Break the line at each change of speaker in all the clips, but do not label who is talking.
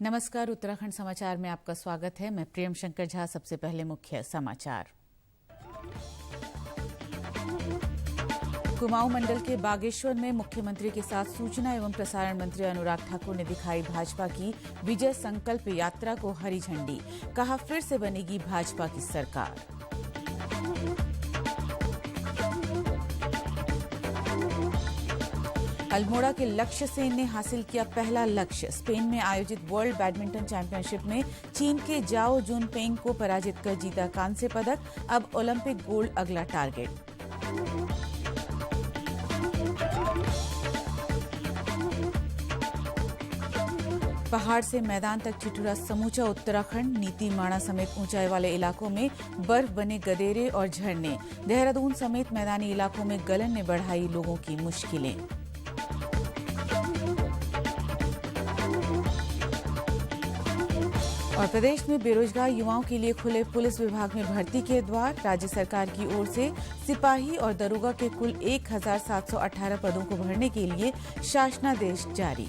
नमस्कार, उत्तराखंड समाचार में आपका स्वागत है। मैं प्रियम शंकर झा। सबसे पहले मुख्य समाचार। कुमाऊं मंडल के बागेश्वर में मुख्यमंत्री के साथ सूचना एवं प्रसारण मंत्री अनुराग ठाकुर ने दिखाई भाजपा की विजय संकल्प यात्रा को हरी झंडी। कहा, फिर से बनेगी भाजपा की सरकार। अल्मोड़ा के लक्ष्य सेन ने हासिल किया पहला लक्ष्य। स्पेन में आयोजित वर्ल्ड बैडमिंटन चैंपियनशिप में चीन के जाओ जुन पेंग को पराजित कर जीता कांस्य पदक। अब ओलंपिक गोल्ड अगला टारगेट। पहाड़ से मैदान तक ठिठुरा समूचा उत्तराखंड। नीति माणा समेत ऊंचाई वाले इलाकों में बर्फ बने गदेरे और झरने। देहरादून समेत मैदानी इलाकों में गलन ने बढ़ाई लोगों की मुश्किलें। और प्रदेश में बेरोजगार युवाओं के लिए खुले पुलिस विभाग में भर्ती के द्वार। राज्य सरकार की ओर से सिपाही और दरोगा के कुल 1718 पदों को भरने के लिए शासनादेश जारी।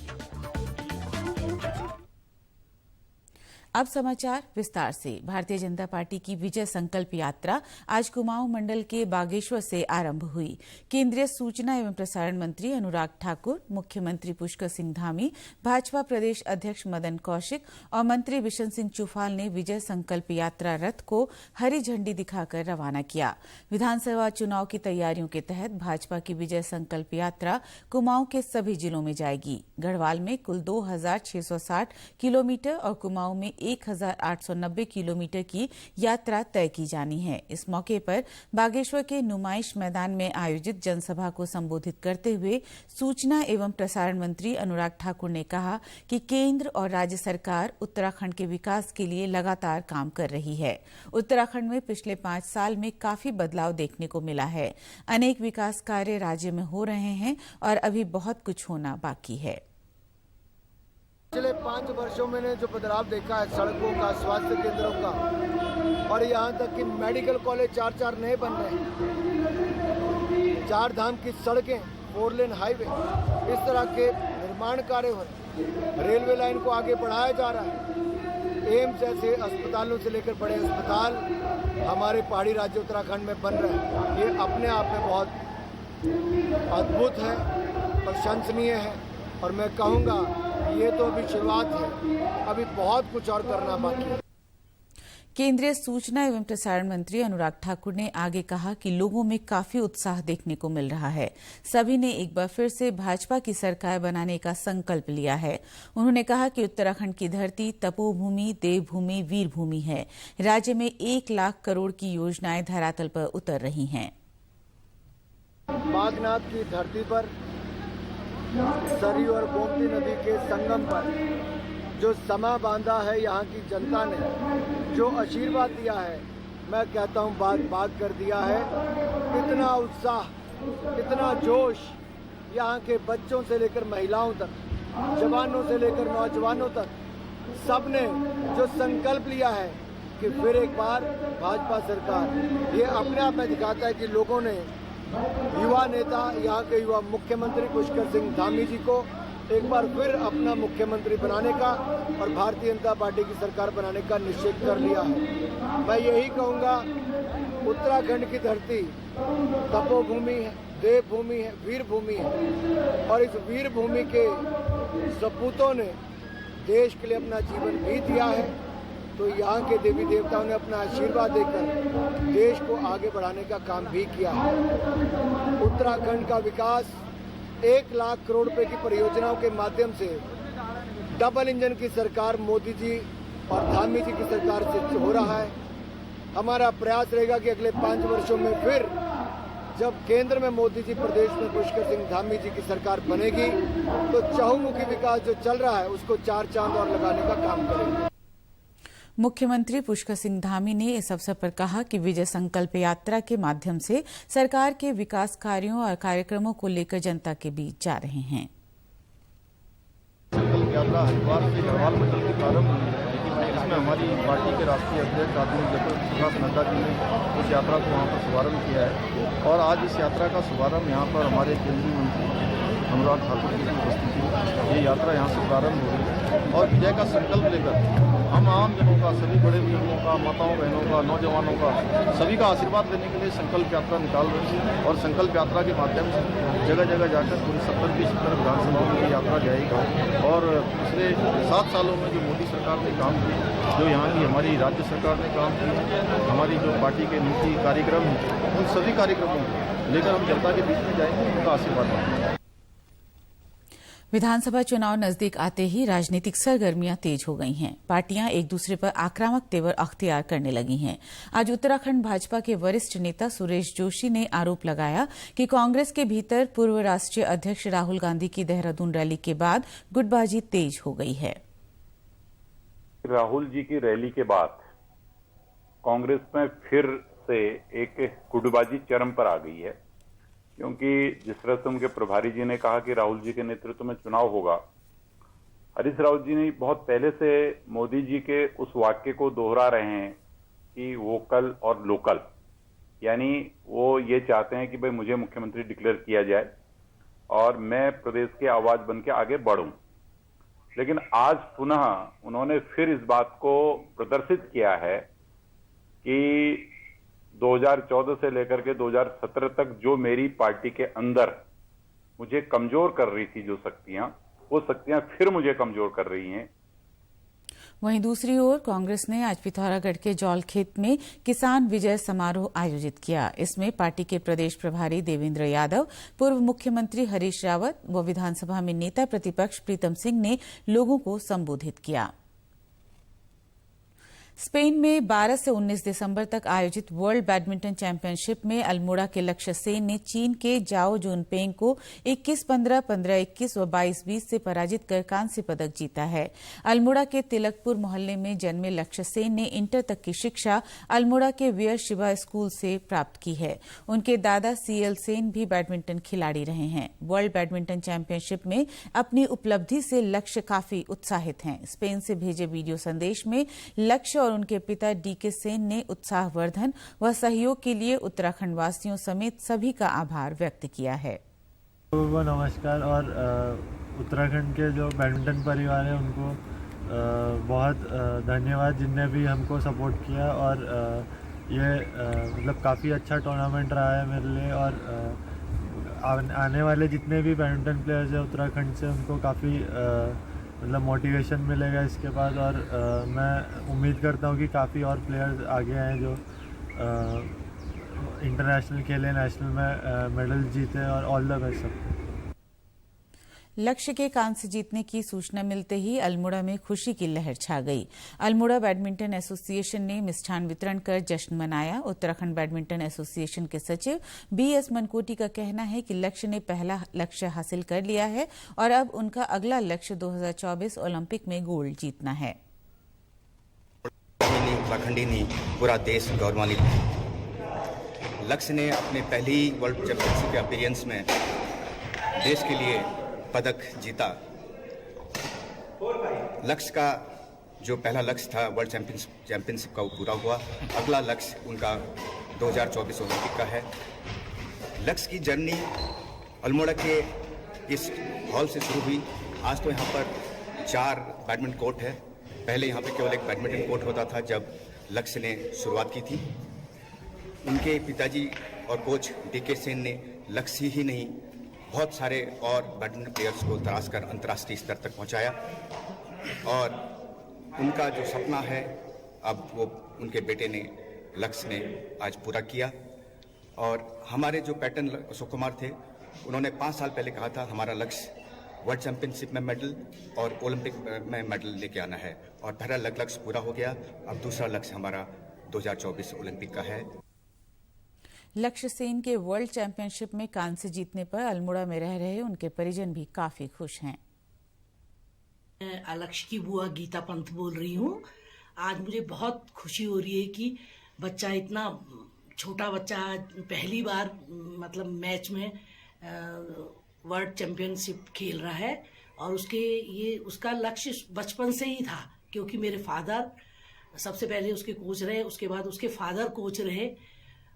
अब समाचार विस्तार से। भारतीय जनता पार्टी की विजय संकल्प यात्रा आज कुमाऊं मंडल के बागेश्वर से आरंभ हुई। केंद्रीय सूचना एवं प्रसारण मंत्री अनुराग ठाकुर, मुख्यमंत्री पुष्कर सिंह धामी, भाजपा प्रदेश अध्यक्ष मदन कौशिक और मंत्री बिशन सिंह चुफाल ने विजय संकल्प यात्रा रथ को हरी झंडी दिखाकर रवाना किया। विधानसभा चुनाव की तैयारियों के तहत भाजपा की विजय संकल्प यात्रा कुमाऊं के सभी जिलों में जाएगी। गढ़वाल में कुल 2660 किलोमीटर और कुमाऊं में 1890 किलोमीटर की यात्रा तय की जानी है। इस मौके पर बागेश्वर के नुमाइश मैदान में आयोजित जनसभा को संबोधित करते हुए सूचना एवं प्रसारण मंत्री अनुराग ठाकुर ने कहा कि केंद्र और राज्य सरकार उत्तराखंड के विकास के लिए लगातार काम कर रही है। उत्तराखंड में पिछले 5 साल में काफी बदलाव देखने को मिला है। अनेक विकास कार्य राज्य में हो रहे हैं और अभी बहुत कुछ होना बाकी है।
पिछले 5 वर्षों में जो बदलाव देखा है सड़कों का, स्वास्थ्य केंद्रों का, और यहाँ तक कि मेडिकल कॉलेज 4 नए बन रहे हैं। 4 धाम की सड़कें, 4 लेन हाईवे, इस तरह के निर्माण कार्य हो रहे हैं। रेलवे लाइन को आगे बढ़ाया जा रहा है। एम्स जैसे अस्पतालों से लेकर बड़े अस्पताल हमारे पहाड़ी राज्य उत्तराखंड में बन रहे हैं। ये अपने आप में बहुत अद्भुत है, प्रशंसनीय है, और मैं कहूँगा ये तो अभी शुरुआत है, अभी बहुत कुछ और करना बाकी है।
केंद्रीय सूचना एवं प्रसारण मंत्री अनुराग ठाकुर ने आगे कहा कि लोगों में काफी उत्साह देखने को मिल रहा है। सभी ने एक बार फिर से भाजपा की सरकार बनाने का संकल्प लिया है। उन्होंने कहा कि उत्तराखंड की धरती तपोभूमि, देवभूमि, वीरभूमि है। राज्य में 1 लाख करोड़ की योजनाएं धरातल पर उतर रही हैं।
बागनाथ की धरती पर सरयू और गोमती नदी के संगम पर जो समा बांधा है, यहाँ की जनता ने जो आशीर्वाद दिया है, मैं कहता हूँ बात कर दिया है। इतना उत्साह, इतना जोश, यहाँ के बच्चों से लेकर महिलाओं तक, जवानों से लेकर नौजवानों तक, सबने जो संकल्प लिया है कि फिर एक बार भाजपा सरकार, ये अपने आप में दिखाता है कि लोगों ने युवा नेता, यहाँ के युवा मुख्यमंत्री पुष्कर सिंह धामी जी को एक बार फिर अपना मुख्यमंत्री बनाने का और भारतीय जनता पार्टी की सरकार बनाने का निश्चय कर लिया है। मैं यही कहूँगा, उत्तराखंड की धरती तपोभूमि है, देवभूमि है, वीरभूमि है, और इस वीरभूमि के सपूतों ने देश के लिए अपना जीवन भी दिया है। तो यहाँ के देवी देवताओं ने अपना आशीर्वाद देकर देश को आगे बढ़ाने का काम भी किया है। उत्तराखंड का विकास 1 लाख करोड़ रुपए की परियोजनाओं के माध्यम से डबल इंजन की सरकार मोदी जी और धामी जी की सरकार से हो रहा है। हमारा प्रयास रहेगा कि अगले 5 वर्षों में फिर जब केंद्र में मोदी जी, प्रदेश में पुष्कर सिंह धामी जी की सरकार बनेगी, तो चहुमुखी विकास जो चल रहा है उसको 4 चांद और लगाने का काम करेंगे।
मुख्यमंत्री पुष्कर सिंह धामी ने इस अवसर पर कहा कि विजय संकल्प यात्रा के माध्यम से सरकार के विकास कार्यों और कार्यक्रमों को लेकर जनता के बीच जा रहे हैं।
संकल्प यात्रा हरिद्वार से गढ़वाल मंडल की प्रारंभ हुई है। इसमें हमारी पार्टी के राष्ट्रीय अध्यक्ष आदरणीय जगत नड्डा जी ने उस यात्रा को वहाँ पर शुभारंभ किया है, और आज इस यात्रा का शुभारंभ यहाँ पर हमारे केंद्रीय मंत्री अनुराग ठाकुर की उपस्थिति। ये यात्रा यहाँ से प्रारंभ हो गई और विजय का संकल्प लेकर हम आम जनों का, सभी बड़े बुजुर्गों का, माताओं बहनों का, नौजवानों का, सभी का आशीर्वाद लेने के लिए संकल्प यात्रा निकाल रहे हैं और संकल्प यात्रा के माध्यम से जगह जगह जाकर पूरी 70 की 70 विधानसभाओं में ये यात्रा जाएगी। और पिछले 7 सालों में जो मोदी सरकार ने काम किया, जो यहाँ की हमारी राज्य सरकार ने काम किया, हमारी जो पार्टी के नीति कार्यक्रम हैं, उन सभी कार्यक्रमों को लेकर हम जनता के बीच में जाएंगे, उनका आशीर्वाद मांगेंगे।
विधानसभा चुनाव नजदीक आते ही राजनीतिक सरगर्मियां तेज हो गई हैं। पार्टियां एक दूसरे पर आक्रामक तेवर अख्तियार करने लगी हैं। आज उत्तराखंड भाजपा के वरिष्ठ नेता सुरेश जोशी ने आरोप लगाया कि कांग्रेस के भीतर पूर्व राष्ट्रीय अध्यक्ष राहुल गांधी की देहरादून रैली के बाद गुटबाजी तेज हो गई है।
राहुल जी की रैली के बाद कांग्रेस में फिर से एक गुटबाजी चरम पर आ गई है, क्योंकि जिस तरह से उनके प्रभारी जी ने कहा कि राहुल जी के नेतृत्व में चुनाव होगा, हरीश रावत जी ने बहुत पहले से मोदी जी के उस वाक्य को दोहरा रहे हैं कि वोकल और लोकल, यानी वो ये चाहते हैं कि भाई मुझे मुख्यमंत्री डिक्लेयर किया जाए और मैं प्रदेश की आवाज बन के आगे बढ़ूं। लेकिन आज पुनः उन्होंने फिर इस बात को प्रदर्शित किया है कि 2014 से लेकर के 2017 तक जो मेरी पार्टी के अंदर मुझे कमजोर कर रही थी जो शक्तियां, वो शक्तियां फिर मुझे कमजोर कर रही हैं।
वहीं दूसरी ओर कांग्रेस ने आज पिथौरागढ़ के जौलखेत में किसान विजय समारोह आयोजित किया। इसमें पार्टी के प्रदेश प्रभारी देवेंद्र यादव, पूर्व मुख्यमंत्री हरीश रावत व विधानसभा में नेता प्रतिपक्ष प्रीतम सिंह ने लोगों को संबोधित किया। स्पेन में 12 से 19 दिसंबर तक आयोजित वर्ल्ड बैडमिंटन चैंपियनशिप में अल्मोड़ा के लक्ष्य सेन ने चीन के जाओ जुनपेंग को 21-15, 15-21 व 22-20 से पराजित कर कांस्य पदक जीता है। अल्मोड़ा के तिलकपुर मोहल्ले में जन्मे लक्ष्य सेन ने इंटर तक की शिक्षा अल्मोड़ा के वीर शिवा स्कूल से प्राप्त की है। उनके दादा सीएल सेन भी बैडमिंटन खिलाड़ी रहे हैं। वर्ल्ड बैडमिंटन चैंपियनशिप में अपनी उपलब्धि से लक्ष्य काफी उत्साहित हैं। स्पेन से भेजे वीडियो संदेश में लक्ष्य और उनके पिता डीके सेन ने उत्साहवर्धन व सहयोग के लिए उत्तराखंड वासियों समेत सभी का आभार व्यक्त किया है।
नमस्कार। और उत्तराखंड के जो बैडमिंटन परिवार है उनको बहुत धन्यवाद, जिनने भी हमको सपोर्ट किया। और ये मतलब काफ़ी अच्छा टूर्नामेंट रहा है मेरे लिए। और आने वाले जितने भी बैडमिंटन प्लेयर्स हैं उत्तराखंड से, उनको काफ़ी मतलब मोटिवेशन मिलेगा इसके बाद। और मैं उम्मीद करता हूँ कि काफ़ी और प्लेयर्स आगे आए जो इंटरनेशनल खेले, नेशनल में मेडल जीते। और ऑल द बेस्ट सबको।
लक्ष्य के कांस्य जीतने की सूचना मिलते ही अल्मोड़ा में खुशी की लहर छा गई। अल्मोड़ा बैडमिंटन एसोसिएशन ने मिष्ठान वितरण कर जश्न मनाया। उत्तराखंड बैडमिंटन एसोसिएशन के सचिव बीएस मनकोटी का कहना है कि लक्ष्य ने पहला लक्ष्य हासिल कर लिया है और अब उनका अगला लक्ष्य 2024 ओलंपिक में गोल्ड जीतना है।
उत्तराखंडी ने पूरा देश गौरवान्वित है। लक्ष्य ने अपने पहली वर्ल्ड चैंपियनशिप के अपीयरेंस में देश के लिए पदक जीता। लक्ष्य का जो पहला लक्ष्य था वर्ल्ड चैंपियनशिप का वो पूरा हुआ। अगला लक्ष्य उनका 2024 ओलंपिक का है। लक्ष्य की जर्नी अल्मोड़ा के इस हॉल से शुरू हुई। आज तो यहाँ पर 4 बैडमिंटन कोर्ट है। पहले यहाँ पे केवल एक बैडमिंटन कोर्ट होता था जब लक्ष्य ने शुरुआत की थी। उनके पिताजी और कोच डीके सेन ने लक्ष्य ही नहीं, बहुत सारे और बैडमिंटन प्लेयर्स को तराश कर अंतर्राष्ट्रीय स्तर तक पहुंचाया। और उनका जो सपना है अब वो उनके बेटे ने लक्ष्य ने आज पूरा किया। और हमारे जो पैटर्न अशोक कुमार थे, उन्होंने 5 साल पहले कहा था हमारा लक्ष्य वर्ल्ड चैंपियनशिप में मेडल और ओलंपिक में मेडल लेके आना है। और पहला लक्ष्य पूरा हो गया। अब दूसरा लक्ष्य हमारा 2024 ओलंपिक का है।
लक्ष्य सेन के वर्ल्ड चैंपियनशिप में कांस्य जीतने पर अल्मोड़ा में रह रहे उनके परिजन भी काफी खुश हैं।
मैं लक्ष्य की बुआ गीता पंत बोल रही हूँ। आज मुझे बहुत खुशी हो रही है कि बच्चा, इतना छोटा बच्चा पहली बार मतलब मैच में वर्ल्ड चैंपियनशिप खेल रहा है। और उसका लक्ष्य बचपन से ही था, क्योंकि मेरे फादर सबसे पहले उसके कोच रहे, उसके बाद उसके फादर कोच रहे।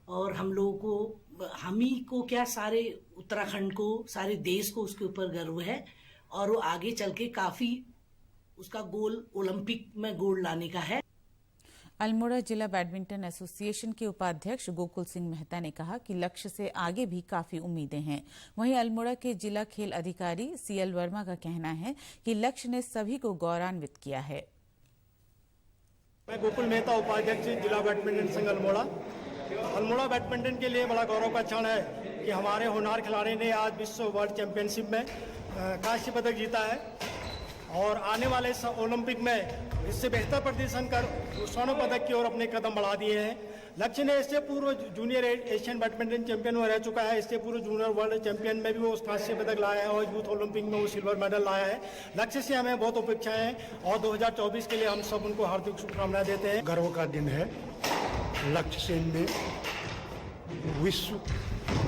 और हम लोगों को हम ही को क्या, सारे उत्तराखंड को, सारे देश को उसके ऊपर गर्व है और वो आगे चल के काफी उसका गोल ओलंपिक में गोल्ड लाने का है।
अल्मोड़ा जिला बैडमिंटन एसोसिएशन के उपाध्यक्ष गोकुल सिंह मेहता ने कहा कि लक्ष्य से आगे भी काफी उम्मीदें हैं। वहीं अल्मोड़ा के जिला खेल अधिकारी सीएल वर्मा का कहना है कि लक्ष्य ने सभी को गौरवान्वित किया है।
मैं गोकुल मेहता, उपाध्यक्ष जिला बैडमिंटन संघ अल्मोड़ा। अल्मोड़ा बैडमिंटन के लिए बड़ा गौरव का क्षण है कि हमारे होनहार खिलाड़ी ने आज विश्व वर्ल्ड चैंपियनशिप में कांस्य पदक जीता है और आने वाले ओलंपिक में इससे बेहतर प्रदर्शन कर स्वर्ण पदक की ओर अपने कदम बढ़ा दिए हैं। लक्ष्य ने इससे पूर्व जूनियर एशियन बैडमिंटन चैंपियन में रह चुका है, इससे पूर्व जूनियर वर्ल्ड चैंपियन में भी वो कांस्य पदक लाया है और यूथ ओलंपिक में वो सिल्वर मेडल लाया है। लक्ष्य से हमें बहुत अपेक्षाएं हैं और 2024 के लिए हम सब उनको हार्दिक शुभकामनाएं देते हैं।
गर्व का दिन है। लक्ष्य सेन ने विश्व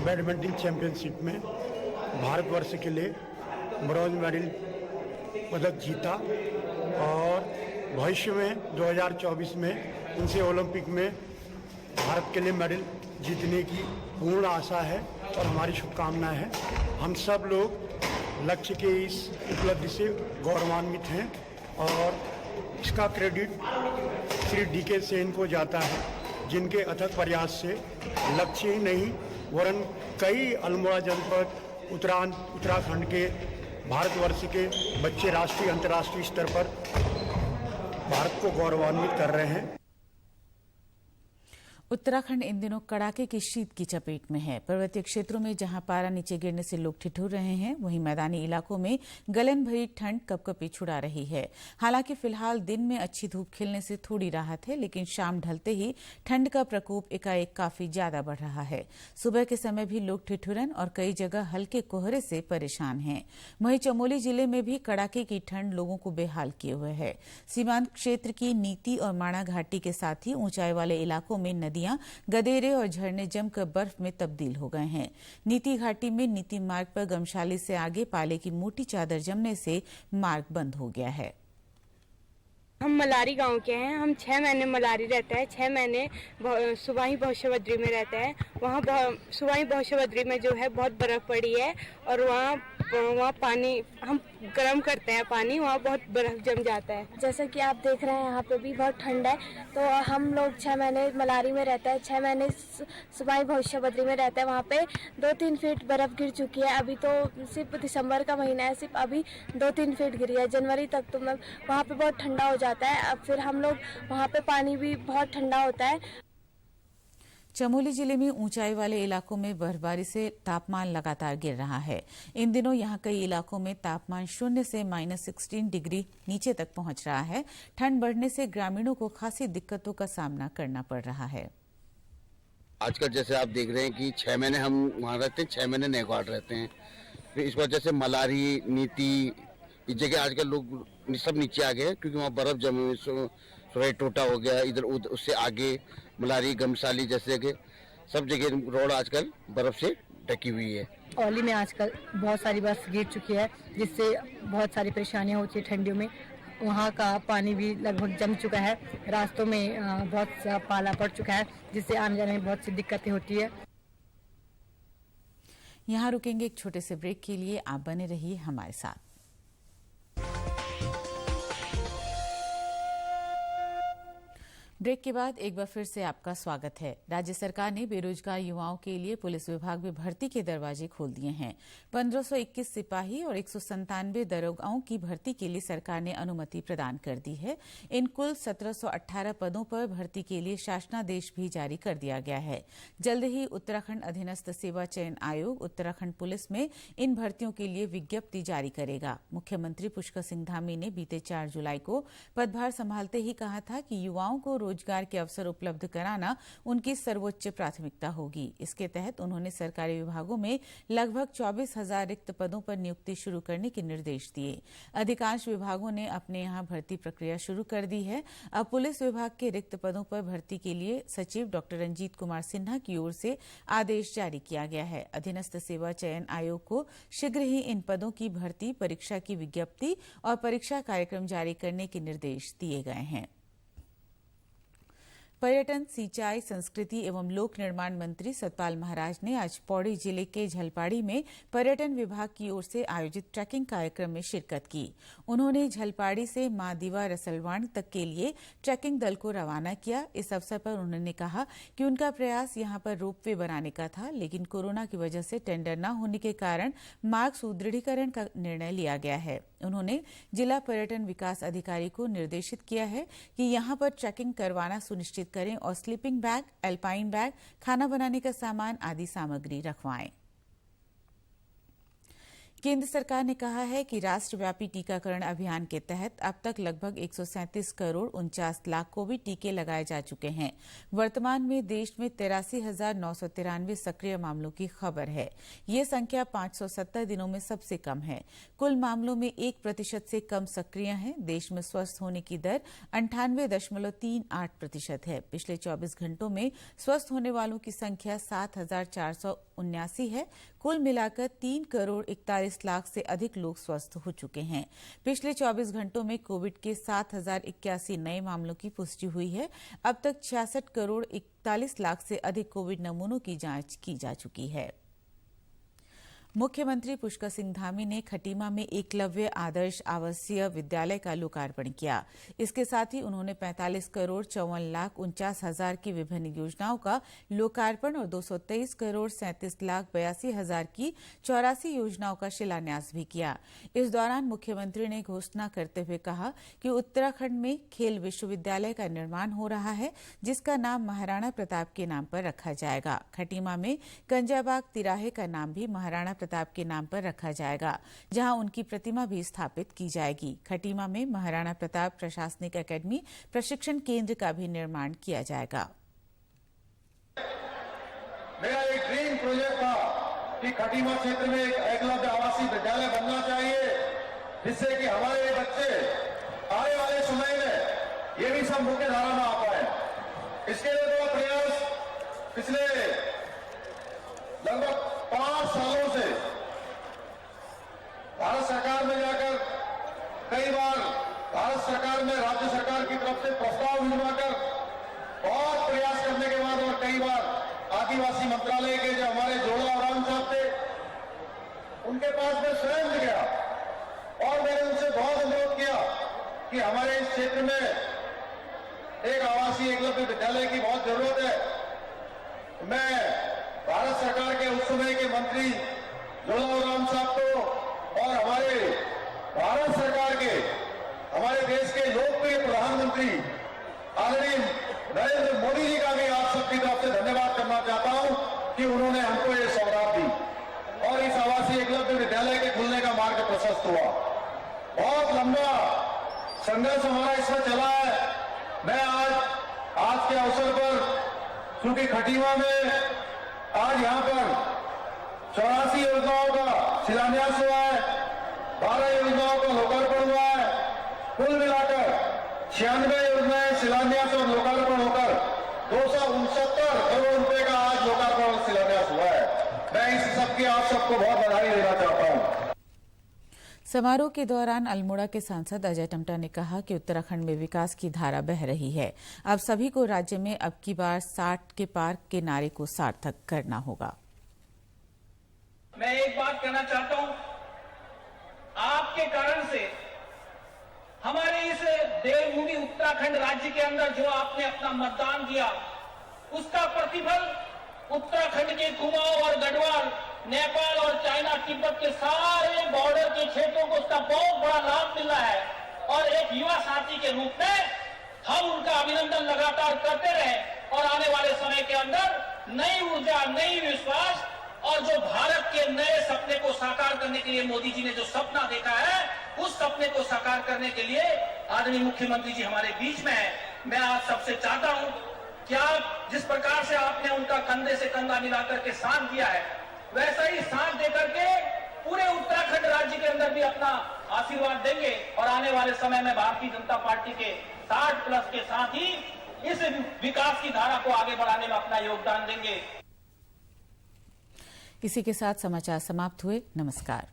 बैडमिंटन चैंपियनशिप में भारतवर्ष के लिए ब्रॉन्ज मेडल पदक जीता और भविष्य में 2024 में उनसे ओलंपिक में भारत के लिए मेडल जीतने की पूर्ण आशा है और हमारी शुभकामनाएं हैं। हम सब लोग लक्ष्य के इस उपलब्धि से गौरवान्वित हैं और इसका क्रेडिट श्री डीके सेन को जाता है, जिनके अथक प्रयास से लक्ष्य ही नहीं वरन कई अल्मोड़ा जनपद उत्तराखंड के भारतवर्ष के बच्चे राष्ट्रीय अंतर्राष्ट्रीय स्तर पर भारत को गौरवान्वित कर रहे हैं।
उत्तराखंड इन दिनों कड़ाके की शीत की चपेट में है। पर्वतीय क्षेत्रों में जहां पारा नीचे गिरने से लोग ठिठुर रहे हैं, वहीं मैदानी इलाकों में गलन भरी ठंड कपकपी छुड़ा रही है। हालांकि फिलहाल दिन में अच्छी धूप खिलने से थोड़ी राहत है, लेकिन शाम ढलते ही ठंड का प्रकोप एकाएक काफी ज्यादा बढ़ रहा है। सुबह के समय भी लोग ठिठुरन और कई जगह हल्के कोहरे से परेशान हैं। वहीं चमोली जिले में भी कड़ाके की ठंड लोगों को बेहाल किए हुए है। सीमांत क्षेत्र की नीति और माणा घाटी के साथ ही ऊंचाई वाले इलाकों में नदियां, गदेरे और झरने जमकर बर्फ में तब्दील हो गए हैं। नीति घाटी में नीति मार्ग पर गमशाली से आगे पाले की मोटी चादर जमने से मार्ग बंद हो गया है।
हम मलारी गांव के हैं। हम 6 महीने मलारी रहते हैं, 6 महीने सुवाही बहुशवद्री में रहते हैं। वहाँ सुवाही बहुशवद्री में जो है बहुत बर्फ पड़ी है और वहाँ पानी हम गर्म करते हैं, पानी वहाँ बहुत बर्फ जम जाता है।
जैसा कि आप देख रहे हैं यहाँ पे भी बहुत ठंड है। तो हम लोग 6 महीने मलारी में रहते हैं, 6 महीने सुवाही बहुशवद्री में रहते हैं। वहाँ पे 2-3 फीट बर्फ गिर चुकी है। अभी तो सिर्फ दिसंबर का महीना है, सिर्फ अभी 2-3 फीट गिरी है। जनवरी तक तो वहाँ पे बहुत ठंडा हो जाता है। अब फिर हम लोग वहाँ पे पानी भी बहुत ठंडा होता है।
चमोली जिले में ऊंचाई वाले इलाकों में बर्फबारी से तापमान लगातार गिर रहा है। इन दिनों यहां कई इलाकों में तापमान 0 से -16 डिग्री नीचे तक पहुंच रहा है। ठंड बढ़ने से ग्रामीणों को खासी दिक्कतों का सामना करना पड़ रहा है।
आजकल जैसे आप देख रहे हैं कि 6 महीने हम वहाँ रहते हैं, 6 महीने नेगवाड़ रहते हैं। फिर इस वजह से मलारी, नीति, इस जगह आजकल लोग सब नीचे आ गए क्योंकि वहाँ बर्फ जमे हुई, सुराई टोटा हो गया, इधर उधर उससे आगे मलारी, गमसाली जैसे कि सब जगह रोड आजकल बर्फ से ढकी हुई है।
औली में आजकल बहुत सारी बर्फ गिर चुकी है, जिससे बहुत सारी परेशानियां होती है ठंडियों में। वहाँ का पानी भी लगभग जम चुका है, रास्तों में बहुत सा पाला पड़ चुका है, जिससे आने जाने में बहुत सी दिक्कतें होती है।
यहाँ रुकेंगे एक छोटे से ब्रेक के लिए, आप बने रहिए हमारे साथ। ब्रेक के बाद एक बार फिर से आपका स्वागत है। राज्य सरकार ने बेरोजगार युवाओं के लिए पुलिस विभाग में भर्ती के दरवाजे खोल दिए हैं। 1521 सिपाही और 197 दरोगाओं की भर्ती के लिए सरकार ने अनुमति प्रदान कर दी है। इन कुल 1718 पदों पर भर्ती के लिए शासनादेश भी जारी कर दिया गया है। जल्द ही उत्तराखंड अधीनस्थ सेवा चयन आयोग उत्तराखंड पुलिस में इन भर्तियों के लिए विज्ञप्ति जारी करेगा। मुख्यमंत्री पुष्कर सिंह धामी ने बीते 4 जुलाई को पदभार संभालते ही कहा था कि युवाओं को रोजगार के अवसर उपलब्ध कराना उनकी सर्वोच्च प्राथमिकता होगी। इसके तहत उन्होंने सरकारी विभागों में लगभग 24,000 रिक्त पदों पर नियुक्ति शुरू करने के निर्देश दिए। अधिकांश विभागों ने अपने यहां भर्ती प्रक्रिया शुरू कर दी है। अब पुलिस विभाग के रिक्त पदों पर भर्ती के लिए सचिव डॉक्टर रंजीत कुमार सिन्हा की ओर से आदेश जारी किया गया है। अधीनस्थ सेवा चयन आयोग को शीघ्र ही इन पदों की भर्ती, परीक्षा की विज्ञप्ति और परीक्षा कार्यक्रम जारी करने के निर्देश दिए गए हैं। पर्यटन, सिंचाई, संस्कृति एवं लोक निर्माण मंत्री सतपाल महाराज ने आज पौड़ी जिले के झलपाड़ी में पर्यटन विभाग की ओर से आयोजित ट्रैकिंग कार्यक्रम में शिरकत की। उन्होंने झलपाड़ी से मां दीवा रसलवाण तक के लिए ट्रैकिंग दल को रवाना किया। इस अवसर पर उन्होंने कहा कि उनका प्रयास यहां पर रोपवे बनाने का था, लेकिन कोरोना की वजह से टेंडर न होने के कारण मार्ग सुदृढ़ीकरण का निर्णय लिया गया है। उन्होंने जिला पर्यटन विकास अधिकारी को निर्देशित किया है कि यहां पर ट्रैकिंग करवाना सुनिश्चित करें और स्लीपिंग बैग, एल्पाइन बैग, खाना बनाने का सामान आदि सामग्री रखवाएं। केंद्र सरकार ने कहा है कि राष्ट्रव्यापी टीकाकरण अभियान के तहत अब तक लगभग 137 करोड़ 49 लाख कोविड टीके लगाए जा चुके हैं। वर्तमान में देश में 83,993 सक्रिय मामलों की खबर है। ये संख्या 570 दिनों में सबसे कम है। कुल मामलों में 1% से कम सक्रिय हैं। देश में स्वस्थ होने की दर 98.38% है। पिछले 24 घंटों में स्वस्थ होने वालों की संख्या 7,479 है। कुल मिलाकर 3 करोड़ 41 लाख से अधिक लोग स्वस्थ हो चुके हैं। पिछले 24 घंटों में कोविड के 7,081 नए मामलों की पुष्टि हुई है। अब तक 66 करोड़ 41 लाख से अधिक कोविड नमूनों की जांच की जा चुकी है। मुख्यमंत्री पुष्कर सिंह धामी ने खटीमा में एकलव्य आदर्श आवासीय विद्यालय का लोकार्पण किया। इसके साथ ही उन्होंने 45 करोड़ 54 लाख 49 हजार की विभिन्न योजनाओं का लोकार्पण और 223 करोड़ 37 लाख 82 हजार की 84 योजनाओं का शिलान्यास भी किया। इस दौरान मुख्यमंत्री ने घोषणा करते हुए कहा कि उत्तराखंड में खेल विश्वविद्यालय का निर्माण हो रहा है, जिसका नाम महाराणा प्रताप के नाम पर रखा जाएगा। खटीमा में कंजाबाग तिराहे का नाम भी महाराणा प्रताप के नाम पर रखा जाएगा, जहां उनकी प्रतिमा भी स्थापित की जाएगी। खटीमा में महाराणा प्रताप प्रशासनिक एकेडमी प्रशिक्षण केंद्र का भी निर्माण किया जाएगा।
मेरा एक ड्रीम प्रोजेक्ट था कि खटीमा क्षेत्र में एक एकलव्य आवासीय विद्यालय बनना चाहिए, जिससे कि हमारे बच्चे आने वाले समय में ये भी सब मुख्य धारा में आ पाए। इसके लिए मेरा प्रयास पिछले लगभग 5 सालों से भारत सरकार में जाकर कई बार भारत सरकार में राज्य सरकार की तरफ से प्रस्ताव भिजवाकर बहुत प्रयास करने के बाद और कई बार आदिवासी मंत्रालय के जो हमारे जोड़ा राम साहब थे, उनके पास मैं स्वयं गया और मैंने उनसे बहुत अनुरोध किया कि हमारे इस क्षेत्र में एक आवासीय एकलव्य विद्यालय की बहुत जरूरत है। मैं भारत सरकार के उस समय के मंत्री जोड़ा राम साहब को और हमारे भारत सरकार के हमारे देश के लोकप्रिय प्रधानमंत्री आदरणीय नरेंद्र मोदी जी का भी आप सबकी तरफ से धन्यवाद करना चाहता हूं कि उन्होंने हमको ये सौगात दी और इस आवासीय एकलव्य विद्यालय के खुलने का मार्ग प्रशस्त हुआ। बहुत लंबा संघर्ष हमारा इसमें चला है। मैं आज के अवसर पर, क्योंकि खटीमा में आज यहाँ पर 84 योजनाओं का शिलान्यास हुआ है, 12 योजनाओं का लोकार्पण हुआ है। कुल मिलाकर 96 योजनाएं शिलान्यास और लोकार्पण होकर 269 करोड़ रुपए का आज लोकार्पण और शिलान्यास हुआ है। मैं इस सबकी आप सबको बहुत बधाई देना चाहता हूँ।
समारोह के दौरान अल्मोड़ा के सांसद अजय टम्टा ने कहा कि उत्तराखंड में विकास की धारा बह रही है। अब सभी को राज्य में अब की बार 60 के पार के नारे को सार्थक करना होगा।
मैं एक बात कहना चाहता हूं, आपके कारण से हमारे इस देवभूमि उत्तराखंड राज्य के अंदर जो आपने अपना मतदान दिया, उसका प्रतिफल उत्तराखंड के कुमाऊं और गढ़वाल, नेपाल और चाइना तिब्बत के सारे बॉर्डर के क्षेत्रों को उसका बहुत बड़ा लाभ मिल रहा है। और एक युवा साथी के रूप में हम उनका अभिनंदन लगातार करते रहे और आने वाले समय के अंदर नई ऊर्जा, नई विश्वास और जो भारत के नए सपने को साकार करने के लिए मोदी जी ने जो सपना देखा है, उस सपने को साकार करने के लिए आदरणीय मुख्यमंत्री जी हमारे बीच में है। मैं आप सबसे चाहता हूं कि आप जिस प्रकार से आपने उनका कंधे से कंधा मिलाकर के साथ दिया है, वैसा ही साथ देकर के पूरे उत्तराखंड राज्य के अंदर भी अपना आशीर्वाद देंगे और आने वाले समय में भारतीय जनता पार्टी के 60+ के साथ ही इस विकास की धारा को आगे बढ़ाने में अपना योगदान देंगे।
इसी के साथ समाचार समाप्त हुए। नमस्कार।